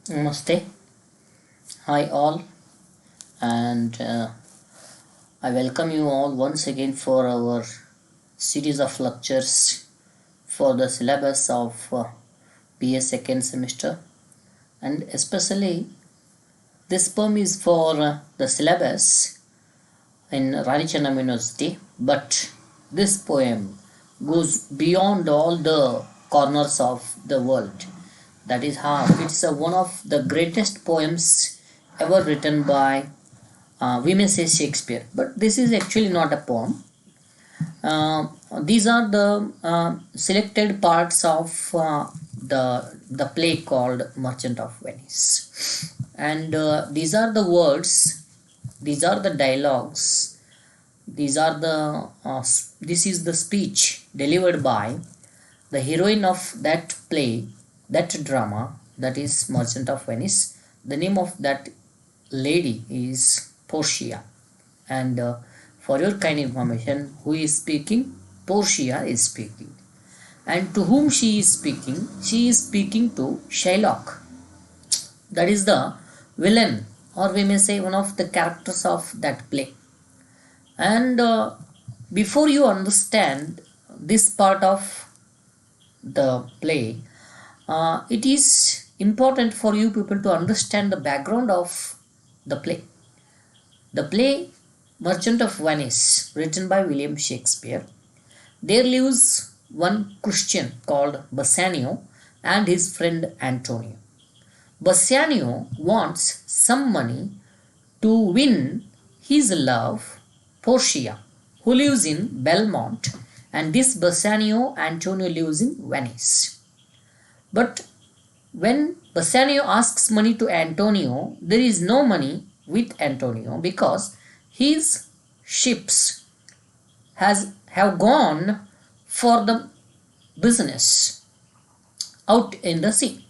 Namaste. Hi all, and I welcome you all once again for our series of lectures for the syllabus of BA second semester, and especially this poem is for the syllabus in Rani Chennamma University, but this poem goes beyond all the corners of the world. That is how it's one of the greatest poems ever written by we may say Shakespeare, but this is actually not a poem. Uh, these are the selected parts of the play called Merchant of Venice, and these are the words, these are the dialogues, these are the this is the speech delivered by the heroine of that play, that drama, that is Merchant of Venice. The name of that lady is Portia. And for your kind information, who is speaking? Portia is speaking. And to whom she is speaking? She is speaking to Shylock. That is the villain, or we may say one of the characters of that play. And before you understand this part of the play, it is important for you people to understand the background of the play. The play Merchant of Venice, written by William Shakespeare, there lives one Christian called Bassanio and his friend Antonio. Bassanio wants some money to win his love, Portia, who lives in Belmont, and this Bassanio Antonio lives in Venice. But when Bassanio asks money to Antonio, there is no money with Antonio because his ships have gone for the business out in the sea.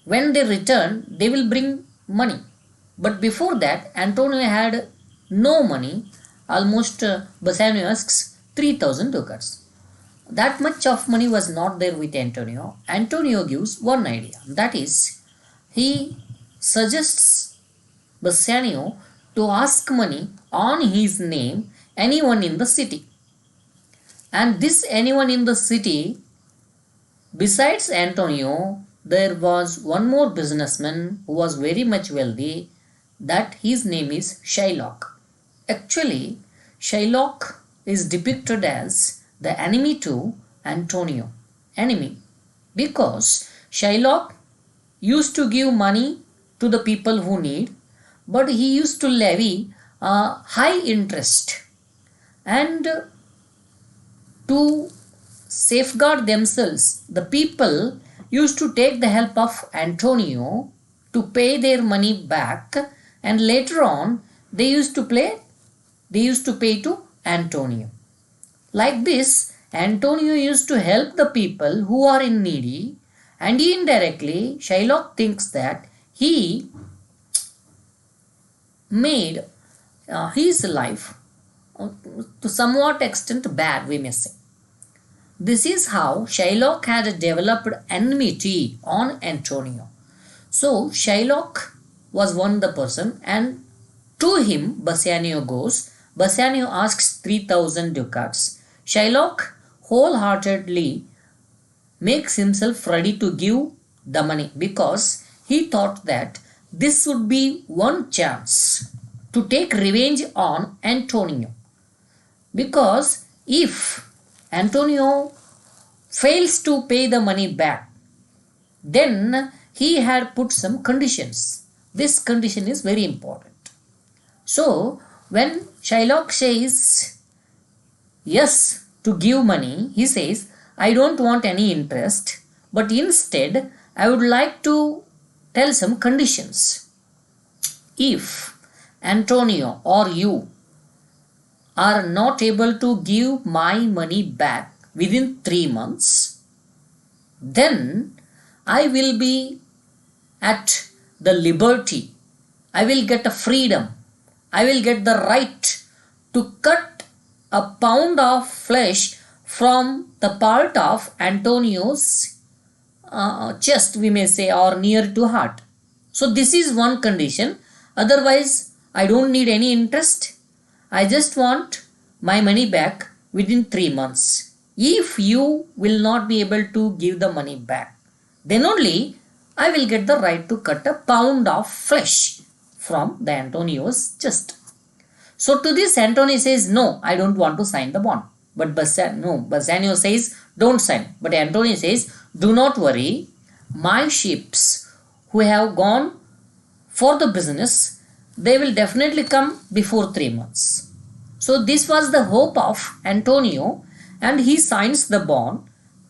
When they return, they will bring money. But before that, Antonio had no money. Almost Bassanio asks 3,000 ducats. That much of money was not there with Antonio. Antonio gives one idea, that is, he suggests Bassanio to ask money on his name anyone in the city. And this anyone in the city, besides Antonio, there was one more businessman who was very much wealthy, that his name is Shylock. Actually, Shylock is depicted as the enemy to Antonio. Enemy. Because Shylock used to give money to the people who need, but he used to levy high interest. And to safeguard themselves, the people used to take the help of Antonio to pay their money back, and later on they used to pay to Antonio. Like this, Antonio used to help the people who are in needy, and indirectly Shylock thinks that he made his life to somewhat extent bad, we may say. This is how Shylock had developed enmity on Antonio. So Shylock was one the person, and to him Bassanio goes. Bassanio asks 3,000 ducats. Shylock wholeheartedly makes himself ready to give the money because he thought that this would be one chance to take revenge on Antonio. Because if Antonio fails to pay the money back, then he had put some conditions. This condition is very important. So, when Shylock says yes to give money, he says, I don't want any interest, but instead I would like to tell some conditions. If Antonio or you are not able to give my money back within 3 months, then I will be at the liberty, I will get a freedom, I will get the right to cut a pound of flesh from the part of Antonio's chest, we may say, or near to heart. So this is one condition. Otherwise, I don't need any interest. I just want my money back within 3 months. If you will not be able to give the money back, then only I will get the right to cut a pound of flesh from the Antonio's chest. So to this, Antonio says, no, I don't want to sign the bond. But Bassanio says, don't sign. But Antonio says, do not worry, my ships who have gone for the business, they will definitely come before 3 months. So this was the hope of Antonio, and he signs the bond.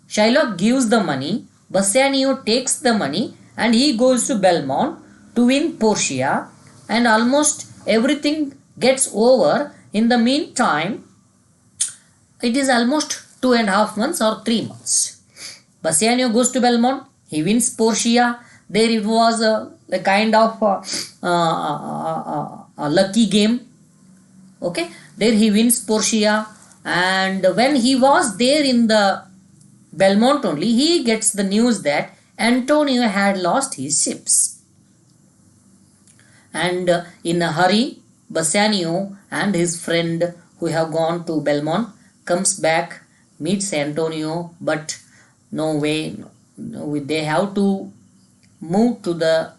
Shylock gives the money, Bassanio takes the money, and he goes to Belmont to win Portia, and almost everything gets over. In the meantime, it is almost 2.5 months or 3 months. Bassanio goes to Belmont, he wins Portia. There it was a kind of a lucky game. Okay, there he wins Portia, and when he was there in the Belmont only, he gets the news that Antonio had lost his ships. And in a hurry, Bassanio and his friend who have gone to Belmont comes back, meets Antonio, but no way, they have to move to the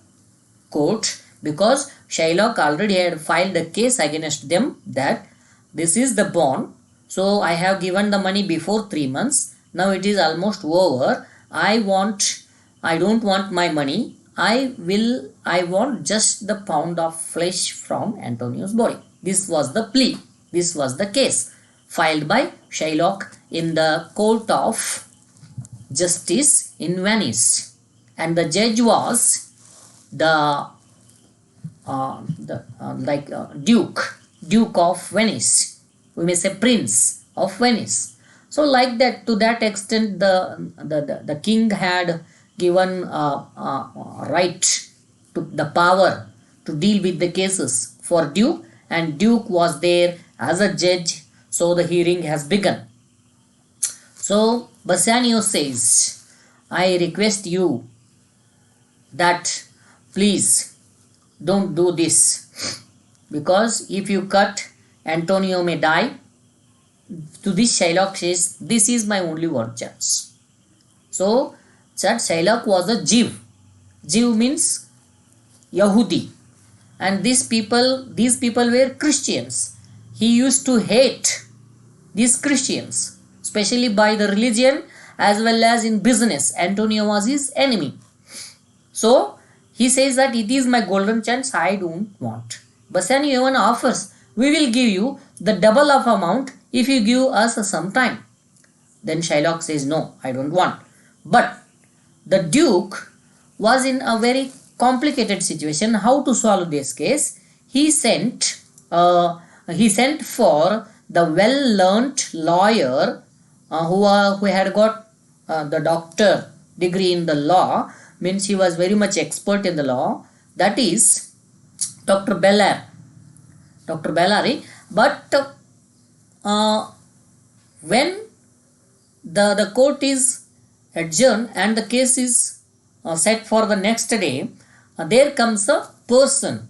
court because Shylock already had filed a case against them that this is the bond. So I have given the money before 3 months. Now it is almost over. I don't want my money. I want just the pound of flesh from Antonio's body. This was the plea. This was the case filed by Shylock in the court of justice in Venice. And the judge was the Duke of Venice. We may say Prince of Venice. So like that, to that extent, the king had given right to the power to deal with the cases for Duke, and Duke was there as a judge. So the hearing has begun. So Bassanio says, I request you that please don't do this, because if you cut, Antonio may die. To this, Shylock says, this is my only one chance. So that Shylock was a Jew. Jew means Yahudi, and these people were Christians. He used to hate these Christians, especially by the religion as well as in business. Antonio was his enemy. So he says that it is my golden chance, I don't want. Bassanio even offers, we will give you the double of amount if you give us some time. Then Shylock says, no, I don't want. But the Duke was in a very complicated situation. How to solve this case? He sent for the well-learned lawyer who had got the doctor degree in the law, means he was very much expert in the law, that is Dr. Bellary. But when the court is adjourned and the case is set for the next day, there comes a person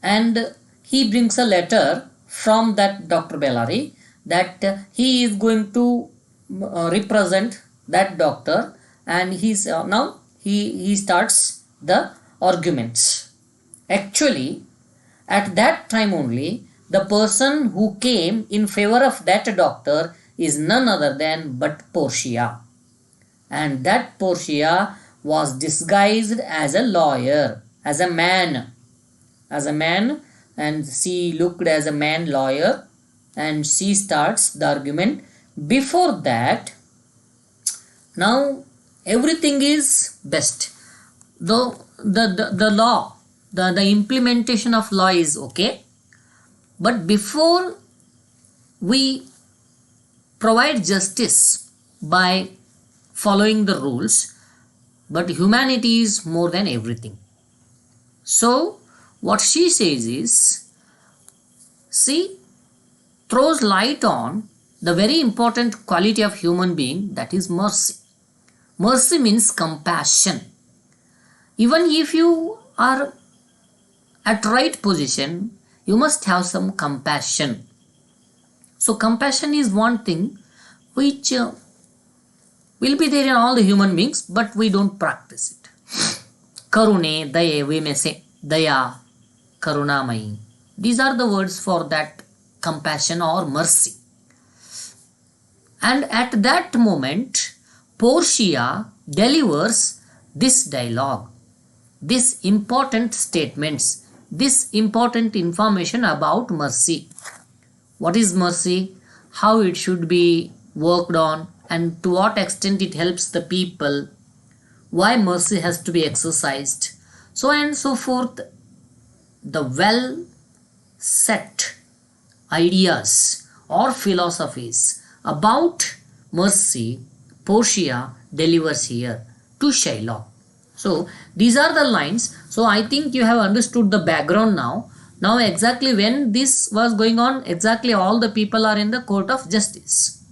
and he brings a letter from that Dr. Bellary that he is going to represent that doctor, and he's now he starts the arguments. Actually, at that time only, the person who came in favor of that doctor is none other than but Portia. And that Portia was disguised as a lawyer, as a man, and she looked as a man lawyer, and she starts the argument. Before that, now everything is best. Though the law, the implementation of law is okay, but before we provide justice by following the rules, but humanity is more than everything. So what she says is, she throws light on the very important quality of human being, that is mercy. Mercy means compassion. Even if you are at right position, you must have some compassion. So compassion is one thing which will be there in all the human beings, but we don't practice it. Karune, daye, we may say daya, karunamayi. These are the words for that compassion or mercy. And at that moment, Portia delivers this dialogue, these important statements, this important information about mercy. What is mercy? How it should be worked on, and to what extent it helps the people, why mercy has to be exercised, so on and so forth. The well set ideas or philosophies about mercy, Portia delivers here to Shylock. So these are the lines. So I think you have understood the background now. Now exactly when this was going on, exactly all the people are in the court of justice.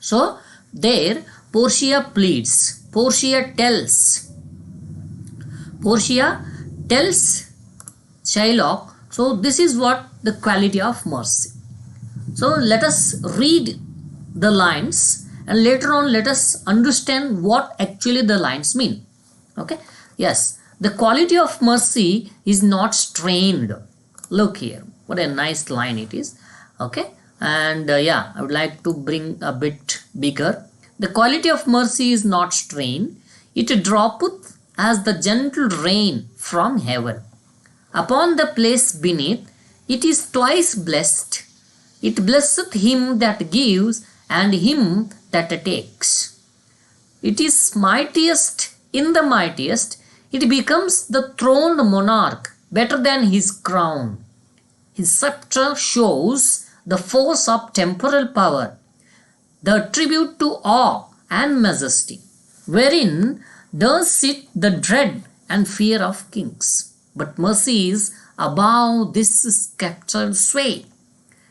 So there Portia pleads, Portia tells Shylock. So this is what the quality of mercy. So let us read the lines and later on let us understand what actually the lines mean. Okay. Yes. The quality of mercy is not strained. Look here. What a nice line it is. Okay. And yeah, I would like to bring a bit bigger. The quality of mercy is not strained. It droppeth as the gentle rain from heaven. Upon the place beneath, it is twice blessed. It blesseth him that gives and him that takes. It is mightiest in the mightiest. It becomes the throned monarch better than his crown. His sceptre shows the force of temporal power, the tribute to awe and majesty, wherein does sit the dread and fear of kings. But mercy is above this sceptral sway.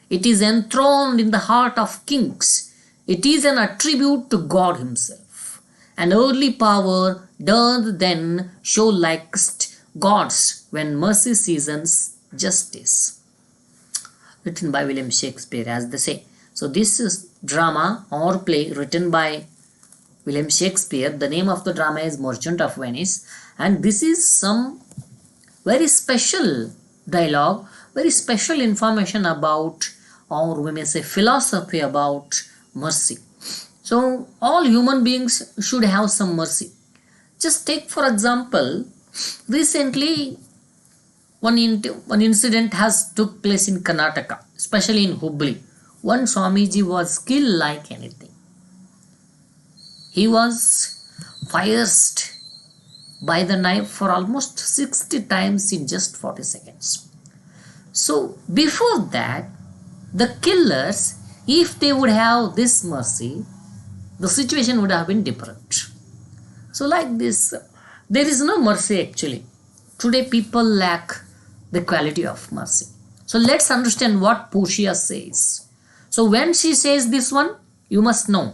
It is enthroned in the heart of kings. It is an attribute to God himself. An earthly power doth then show likest gods when mercy seasons justice. Written by William Shakespeare, as they say. So this is drama or play written by William Shakespeare. The name of the drama is Merchant of Venice, and this is some very special dialogue, very special information about, or we may say philosophy about mercy. So all human beings should have some mercy. Just take for example, recently one incident has took place in Karnataka, especially in Hubli. One Swamiji was killed like anything. He was pierced by the knife for almost 60 times in just 40 seconds. So before that, the killers, if they would have this mercy, the situation would have been different. So like this, there is no mercy actually. Today people lack the quality of mercy. So let's understand what Portia says. So when she says this one, you must know.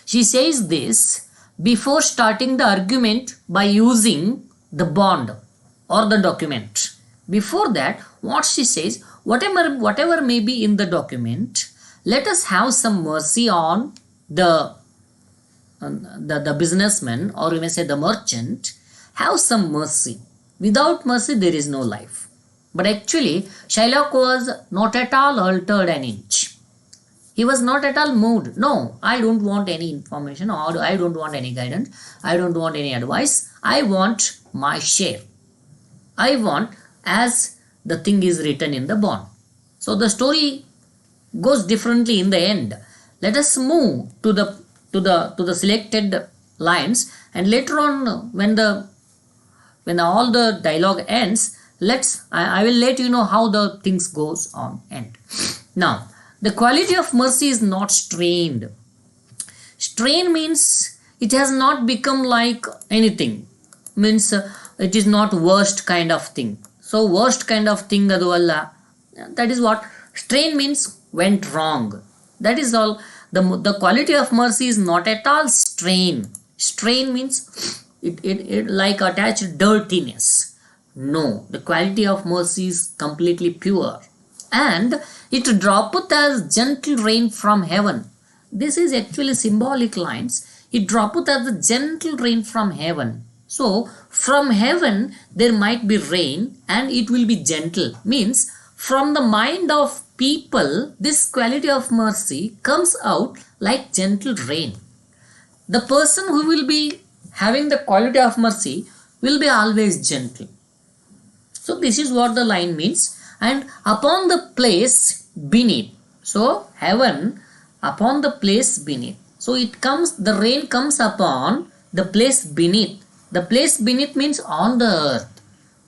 She says this before starting the argument by using the bond or the document. Before that, what she says, whatever may be in the document, let us have some mercy on the businessman, or we may say the merchant. Have some mercy. Without mercy, there is no life. But actually, Shylock was not at all altered an inch. He was not at all moved. No, I don't want any information, or I don't want any guidance. I don't want any advice. I want my share. I want as the thing is written in the bond. So the story goes differently in the end. Let us move to the selected lines, and later on when all the dialogue ends, I will let you know how the things goes on end. Now, the quality of mercy is not strained. Strain means it has not become like anything. Means it is not worst kind of thing. So worst kind of thing aduvalla. That is what strain means, went wrong. That is all. The quality of mercy is not at all strain. Strain means it like attached dirtiness. No, the quality of mercy is completely pure. And it droppeth as gentle rain from heaven. This is actually symbolic lines. It droppeth as a gentle rain from heaven. So, from heaven there might be rain and it will be gentle. Means, from the mind of people, this quality of mercy comes out like gentle rain. The person who will be having the quality of mercy will be always gentle. So this is what the line means. And upon the place beneath. So heaven upon the place beneath. So it comes, the rain comes upon the place beneath. The place beneath means on the earth,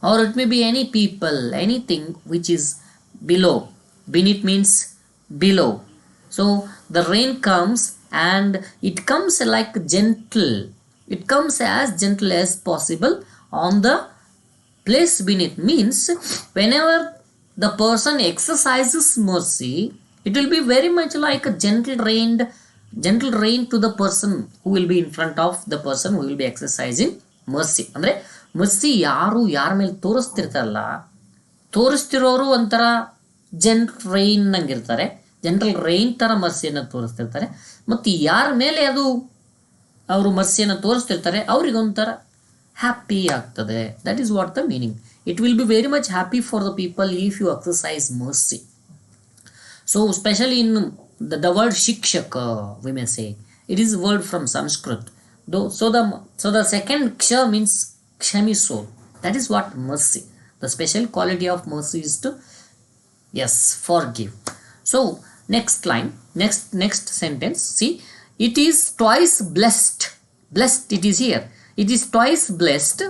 or it may be any people, anything which is below. Beneath means below. So the rain comes and it comes like gentle. It comes as gentle as possible on the place beneath. Means whenever the person exercises mercy, it will be very much like a gentle rain to the person who will be in front of the person who will be exercising mercy. Andre mercy ಯಾರು ಯಾರ ಮೇಲೆ ತೋರಿಸ್ತಿರ್ತಾರಲ್ಲ, ತೋರಿಸ್ತಿರೋರು ಒಂಥರ gentle rain ನಂಗಿರ್ತಾರೆ, gentle rain ಥರ ಮರ್ಸಿಯನ್ನು ತೋರಿಸ್ತಿರ್ತಾರೆ. ಮತ್ತು ಯಾರ ಮೇಲೆ ಅದು ಅವರು ಮರ್ಸಿಯನ್ನು ತೋರಿಸ್ತಿರ್ತಾರೆ ಅವರಿಗೊಂಥರ ಹ್ಯಾಪಿ ಆಗ್ತದೆ. That is what the meaning. It will be very much happy for the people if you exercise mercy. So especially in the word shikshaka, we may say, it is a word from Sanskrit. So the second ksha means kshamiso. That is what mercy. The special quality of mercy is to, yes, forgive. So next line, next sentence. See, it is twice blessed. Blessed it is here. It is twice blessed.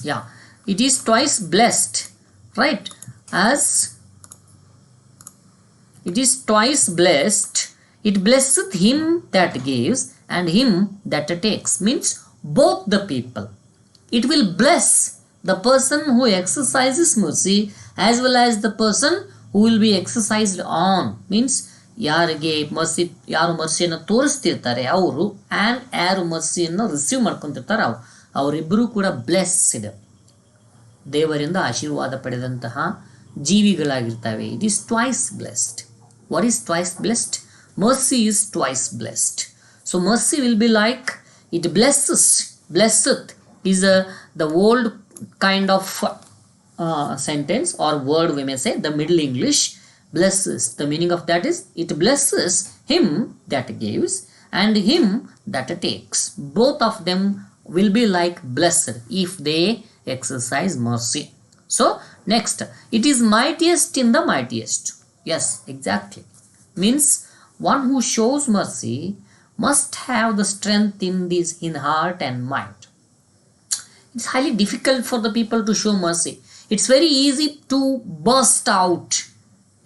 Yeah, it is twice blessed, right? As it is twice blessed, it blesseth him that gives and him that takes. Means both the people. It will bless the person who exercises mercy as well as the person who will be exercised on. Means ಯಾರಿಗೆ mercy, ಯಾರು ಮರ್ಸಿಯನ್ನು ತೋರಿಸ್ತಿರ್ತಾರೆ ಅವರು and ಯಾರು ಮರ್ಸಿಯನ್ನು receive ಮಾಡ್ಕೊತಿರ್ತಾರೆ ಅವರಿಬ್ಬರೂ ಕೂಡ blessed, ದೇವರಿಂದ ಆಶೀರ್ವಾದ ಪಡೆದಂತಹ ಜೀವಿಗಳಾಗಿರ್ತವೆ. It is twice blessed. What is twice blessed? Mercy is twice blessed. So mercy will be like it blesses. Blesseth is the old kind of sentence or word, we may say, the Middle English. Blesses, the meaning of that is it blesses him that gives and him that takes. Both of them will be like blessed if they exercise mercy. So next, it is mightiest in the mightiest. Yes, exactly. Means one who shows mercy must have the strength in heart and mind. It's highly difficult for the people to show mercy. It's very easy to burst out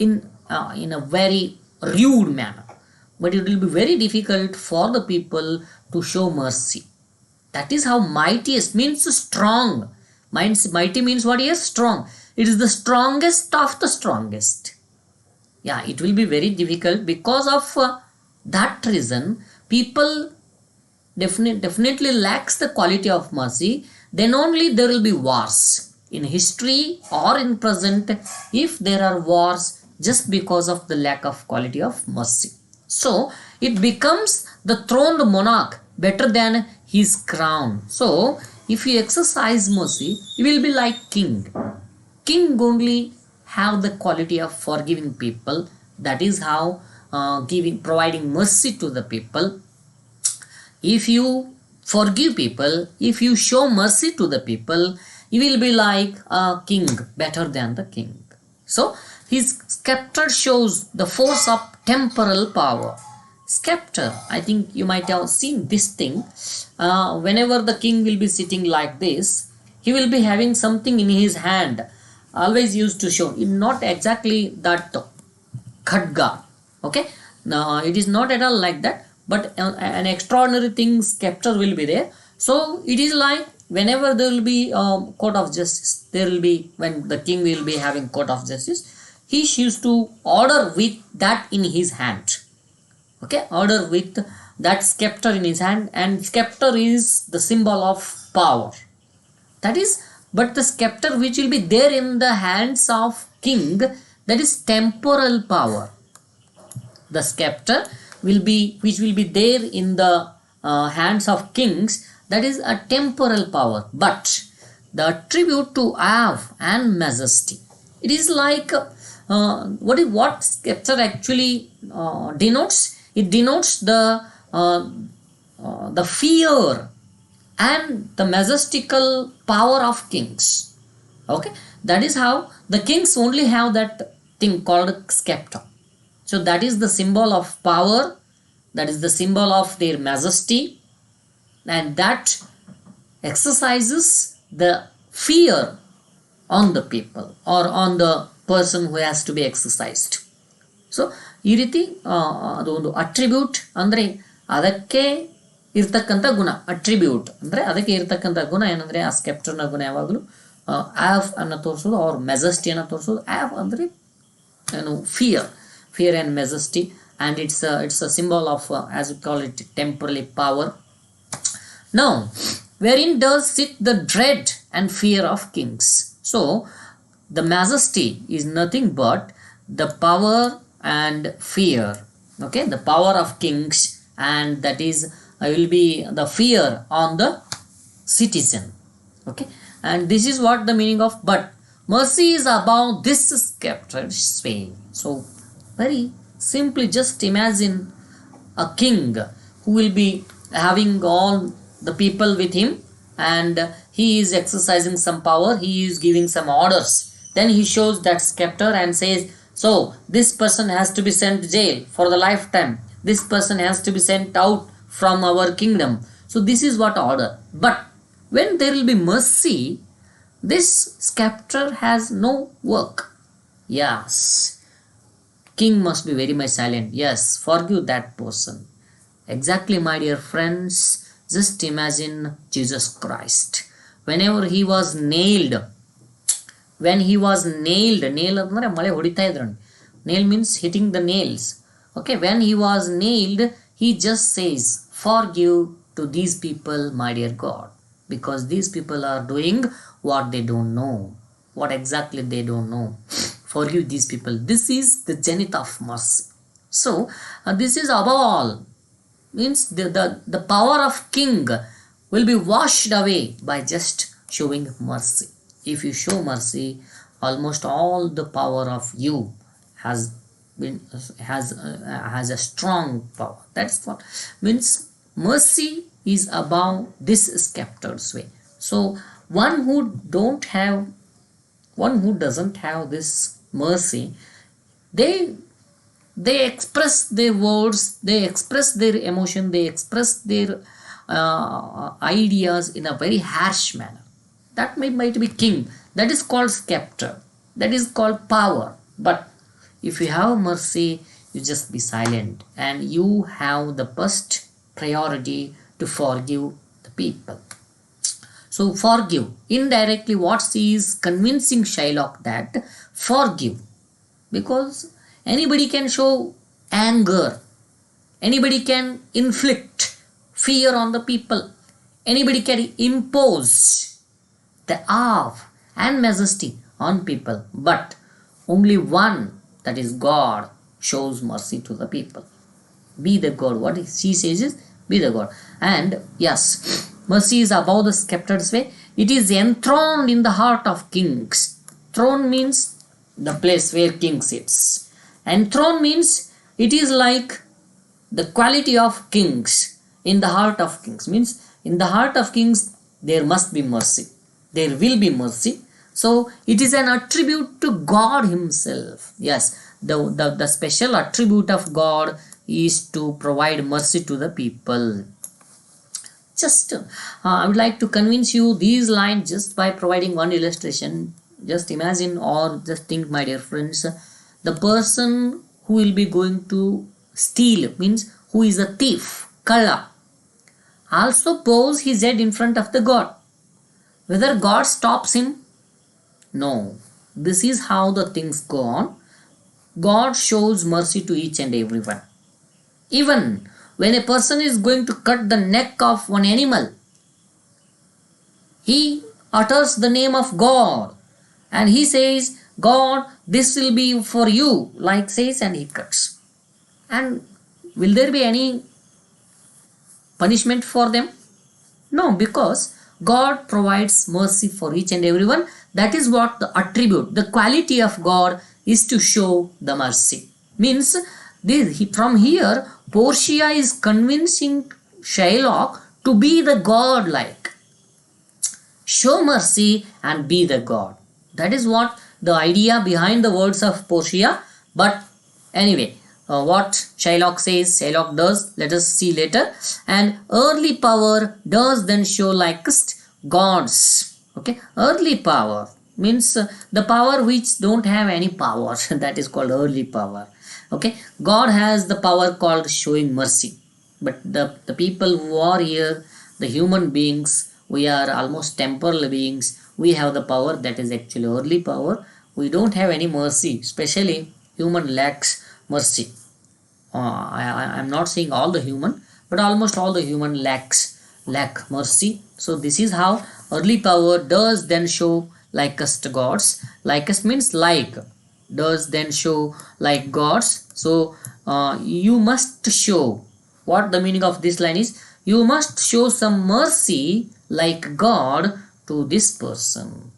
in a very rude manner, but it will be very difficult for the people to show mercy. That is how mightiest means strong. Mighty means what is strong. It is the strongest of the strongest. Yeah, it will be very difficult. Because of that reason, people definitely lacks the quality of mercy. Then only there will be wars in history or in present, if there are wars just because of the lack of quality of mercy. So it becomes the throned monarch better than his crown. So if you exercise mercy, you will be like king. King only have the quality of forgiving people. That is how providing mercy to the people. If you forgive people, if you show mercy to the people, you will be like a king, better than the king. So his scepter shows the force of temporal power. Scepter, I think you might have seen this thing. Whenever the king will be sitting like this, he will be having something in his hand. Always used to show. Not exactly that khadga. Okay? Now it is not at all like that, but an extraordinary thing, scepter will be there. So it is like whenever there will be court of justice, there will be, when the king will be having court of justice, he used to order with that in his hand. Okay, order with that scepter in his hand, and scepter is the symbol of power. That is, but the scepter which will be there in the hands of king, that is temporal power. The scepter will be, which will be there in the hands of kings, that is a temporal power. But the attribute to awe and majesty, it is like what scepter actually denotes. It denotes the fear and the majestical power of kings. Okay, that is how the kings only have that thing called scepter. So that is the symbol of power, that is the symbol of their majesty, and that exercises the fear on the people or on the person who has to be exercised. So ಈ ರೀತಿ ಅದು ಒಂದು attribute ಅಂದರೆ ಅದಕ್ಕೆ ಇರ್ತಕ್ಕಂಥ ಗುಣ. Attribute ಅಂದರೆ ಅದಕ್ಕೆ ಇರ್ತಕ್ಕಂಥ ಗುಣ ಏನಂದರೆ ಆ ಸ್ಕೆಪ್ಟರ್ನ ಗುಣ ಯಾವಾಗಲೂ ಆಫ್ ಅನ್ನು ತೋರಿಸೋದು, ಅವ್ರ ಮೆಜೆಸ್ಟಿಯನ್ನು ತೋರಿಸೋದು. ಆಫ್ ಅಂದರೆ ಏನು, fear and majesty, and it's a symbol of as we call it temporally power. Now, wherein does sit the dread and fear of kings? So the majesty is nothing but the power and fear. Okay, the power of kings, and that is will be the fear on the citizen. Okay, and this is what the meaning of but mercy is above this scepter sway. So very simply, just imagine a king who will be having all the people with him, and he is exercising some power, he is giving some orders. Then he shows that scepter and says, so this person has to be sent to jail for the lifetime, this person has to be sent out from our kingdom. So this is what order. But when there will be mercy, this scepter has no work. Yes, king must be very much silent. Yes, forgive that person. Exactly, my dear friends. Just imagine Jesus Christ. Whenever he was nailed, nail ಅಂದ್ರೆ ಮಳೆ ಹೊಡಿತಾ ಇದ್ರು. Nail means hitting the nails. Okay, when he was nailed, he just says, forgive to these people, my dear God, because these people are doing what they don't know, what exactly they don't know. Forgive these people. This is the zenith of mercy. So this is above all, means the power of king will be washed away by just showing mercy. If you show mercy, almost all the power of you has a strong power. That's what means mercy is above this scepter's way. So one who doesn't have this mercy, they express their words, they express their emotion, they express their ideas in a very harsh manner. That might be king, that is called scepter, that is called power. But if you have mercy, you just be silent, and you have the first priority to forgive the people. So forgive. Indirectly, what he is convincing Shylock that forgive, because anybody can show anger, anybody can inflict fear on the people, anybody can impose the awe and majesty on people, but only one, that is God, shows mercy to the people. Be the God. What he says is, be the God. And yes, mercy is above the scepter's way. It is enthroned in the heart of kings. Throne means the place where king sits. Enthroned means it is like the quality of kings in the heart of kings. Means in the heart of kings there must be mercy, there will be mercy. So it is an attribute to God himself. Yes, the special attribute of God is to provide mercy to the people. Just I would like to convince you these lines just by providing one illustration. Just imagine, or just think, my dear friends, the person who will be going to steal, means who is a thief, kalla, also bows his head in front of the God. Whether God stops him? No. This is how the things go on. God shows mercy to each and everyone. Even when a person is going to cut the neck of one animal, he utters the name of God and he says, God, this will be for you, like says, and he cuts. And will there be any punishment for them? No, because God provides mercy for each and everyone. That is what the attribute, the quality of God is to show the mercy. Means from here, Portia is convincing Shylock to be the God like. Show mercy and be the God. That is what the idea behind the words of Portia. But anyway, what Shylock says, Shylock does, let us see later. And earthly power does then show likest gods. Okay, earthly power means the power which don't have any power. That is called earthly power. Okay, God has the power called showing mercy. But the people who are here, the human beings, we are almost temporal beings. We have the power that is actually earthly power. We don't have any mercy. Especially human lacks mercy. I am not saying all the human, but almost all the human lack mercy. So this is how earthly power does then show likest gods. Likest means like, does then show like gods. So you must show, what the meaning of this line is, you must show some mercy like God to this person.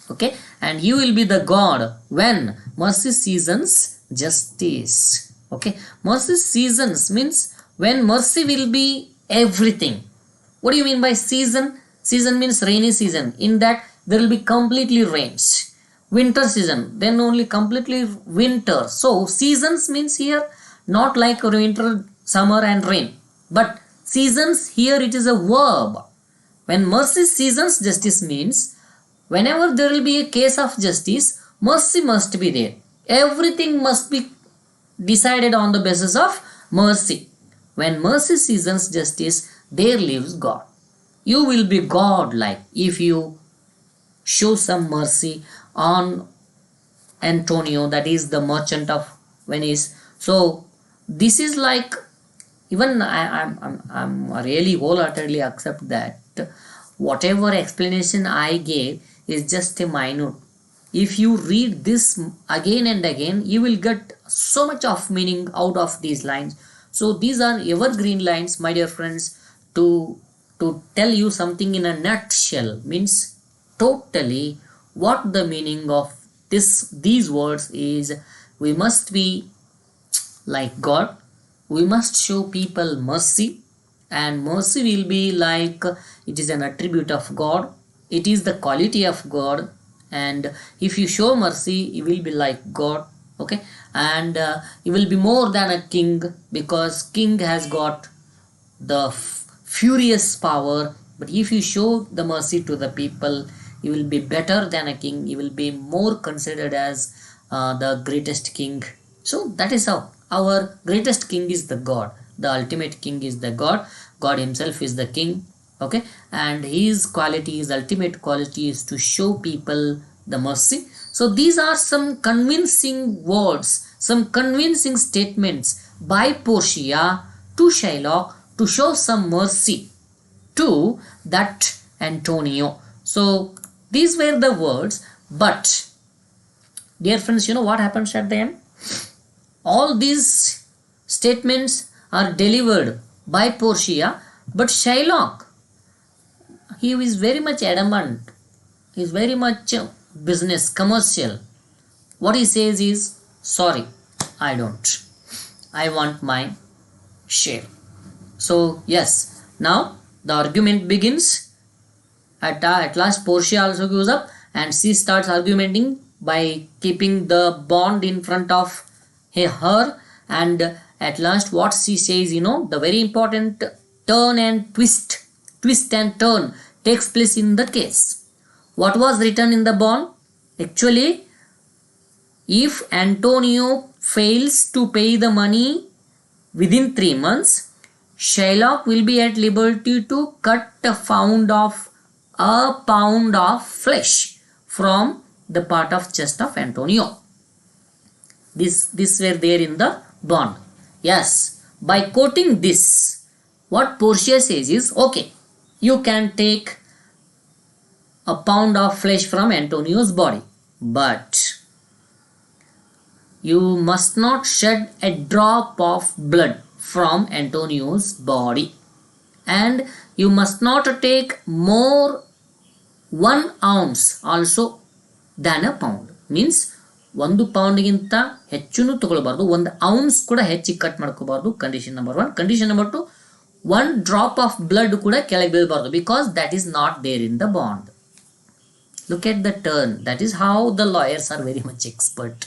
Okay, and you will be the God when mercy seasons justice. Okay, mercy seasons means when mercy will be everything. What do you mean by season? Season means rainy season. In that there will be completely rains. Winter season, then only completely winter. So seasons means here not like winter, summer and rain, but seasons here it is a verb. When mercy seasons justice means whenever there will be a case of justice, mercy must be there. Everything must be decided on the basis of mercy. When mercy seasons justice, there lives God. You will be God like if you show some mercy on Antonio, that is the merchant of Venice. So this is like, even I'm really wholeheartedly accept that whatever explanation I gave is just a minute. If you read this again and again, you will get so much of meaning out of these lines. So these are evergreen lines, my dear friends, to tell you something in a nutshell, means totally what the meaning of these words is. We must be like God. We must show people mercy, and mercy will be like, it is an attribute of God. It is the quality of God, and if you show mercy, you will be like God. Okay, and you will be more than a king, because king has got the furious power. But if you show the mercy to the people, you will be better than a king. You will be more considered as the greatest king. So that is how our greatest king is the God. The ultimate king is the God. God himself is the king. Okay, and his quality, his ultimate quality is to show people the mercy. So these are some convincing words, some convincing statements by Portia to Shylock to show some mercy to that Antonio. So these were the words. But dear friends, you know what happens at the end? All these statements are delivered by Portia, but Shylock, he is very much adamant. He is very much business, commercial. What he says is, sorry, I don't. I want my share. So yes, now the argument begins. At last Portia also goes up and she starts argumenting by keeping the bond in front of her, and at last what she says, the very important turn and twist and turn takes place in the case. What was written in the bond? Actually, if Antonio fails to pay the money within 3 months, Shylock will be at liberty to cut a pound of flesh from the part of chest of Antonio. This were there in the bond. Yes, by quoting this, what Portia says is, okay, you can take a pound of flesh from Antonio's body, but you must not shed a drop of blood from Antonio's body, and you must not take more 1 ounce also than a pound. Means 1 ಪೌಂಡ್ಗಿಂತ ಹೆಚ್ಚು ತಗೊಳ್ಬಾರ್ದು, 1 ounce ಕೂಡ ಹೆಚ್ಚಿಗೆ cut ಮಾಡ್ಕೋಬಾರ್ದು. Condition number 1. Condition number 2, 1 drop of blood ಕೂಡ ಕೆಳಗೆ ಬೀಳಬಾರ್ದು, because that is not there in the bond. Look at the turn. That is how the lawyers are very much expert.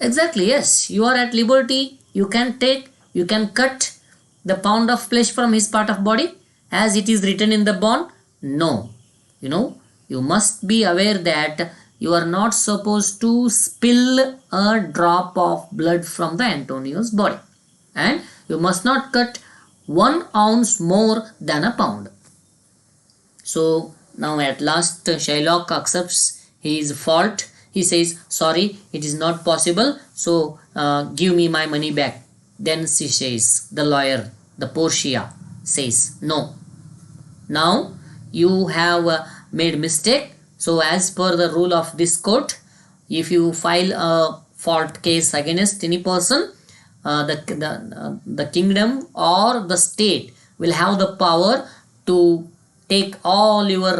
Exactly, yes, you are at liberty, you can cut the pound of flesh from his part of body as it is written in the bond. No, you must be aware that you are not supposed to spill a drop of blood from the Antonio's body, and you must not cut 1 ounce more than a pound. So now at last Shylock accepts his fault. He says, sorry, it is not possible, so give me my money back. Then she says, the lawyer, the Portia says, no, now you have made mistake. So as per the rule of this court, if you file a fault case against any person, the kingdom or the state will have the power to take all your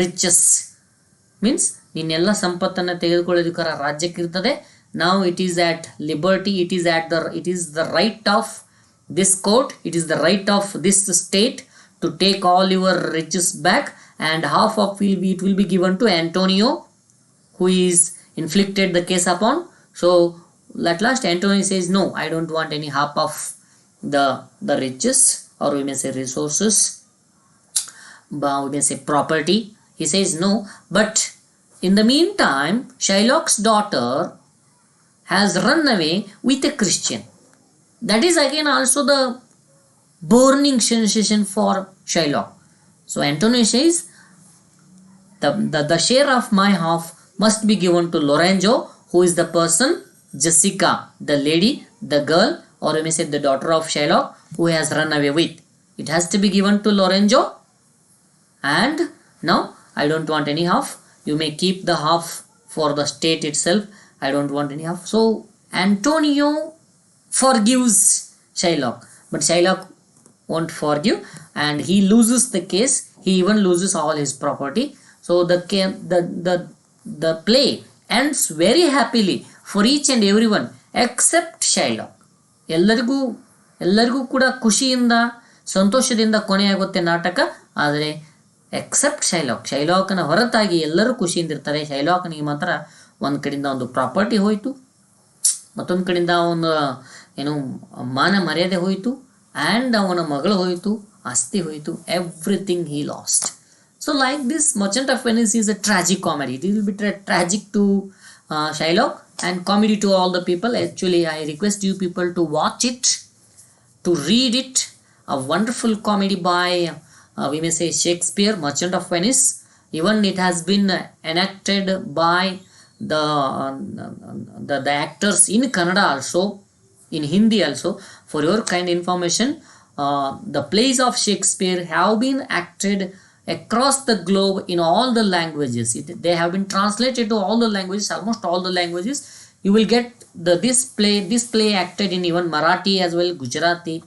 riches. Means ನಿನ್ನೆಲ್ಲ ಸಂಪತ್ತನ್ನು ತೆಗೆದುಕೊಳ್ಳೋದಕ್ಕಾರ ರಾಜ್ಯಕ್ಕೆ ಇರ್ತದೆ. Now it is at liberty, it is the right of this court, it is the right of this state to take all your riches back, and half of it will be given to Antonio, who is inflicted the case upon. So at last Antonio says, no, I don't want any half of the riches, or we may say resources, but we may say property. He says no, but in the meantime Shylock's daughter has run away with a Christian. That is again also the burning sensation for Shylock. So Antonio says, the share of my half must be given to Lorenzo, who is the person, Jessica, the lady, the girl, or you may say the daughter of Shylock, who has run away with. It has to be given to Lorenzo, and now I don't want any half. You may keep the half for the state itself. I don't want any half. So Antonio forgives Shylock, but Shylock won't forgive, and he loses the case. He even loses all his property. So the play ends very happily for each and everyone except Shylock. ಎಲ್ಲರಿಗೂ ಕೂಡ ಖುಷಿಯಿಂದ ಸಂತೋಷದಿಂದ ಕೊನೆಯಾಗುತ್ತೆ ನಾಟಕ, ಆದರೆ accept ಶೈಲಾಕನ ಹೊರತಾಗಿ ಎಲ್ಲರೂ ಖುಷಿಯಿಂದ ಇರ್ತಾರೆ. ಶೈಲಾಕನಿಗೆ ಮಾತ್ರ ಒಂದು ಕಡೆಯಿಂದ ಒಂದು ಪ್ರಾಪರ್ಟಿ ಹೋಯಿತು, ಮತ್ತೊಂದು ಕಡೆಯಿಂದ ಅವನ ಮಾನ ಮರ್ಯಾದೆ ಹೋಯಿತು, ಆ್ಯಂಡ್ ಅವನ ಮಗಳು ಹೋಯಿತು, ಆಸ್ತಿ ಹೋಯಿತು, everything he lost. So like this, Merchant of Venice is a tragic comedy. It will be tragic to Shylock and comedy to all the people. Actually, I request you people to watch it, to read it. A wonderful comedy by we may say Shakespeare, Merchant of Venice. Even it has been enacted by the actors in Kannada also, in Hindi also. For your kind information, the plays of Shakespeare have been acted across the globe in all the languages. They have been translated to all the languages, almost all the languages. You will get this play acted in even Marathi as well, Gujarati,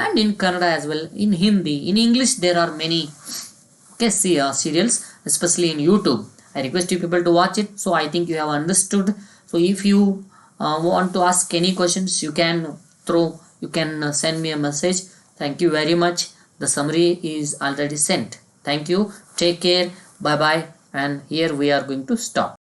and in Kannada as well, in Hindi, in English. There are many serials, especially in YouTube. I request you people to watch it. So I think you have understood. So if you want to ask any questions, you can send me a message. Thank you very much. The summary is already sent. Thank you. Take care. Bye bye. And here we are going to stop.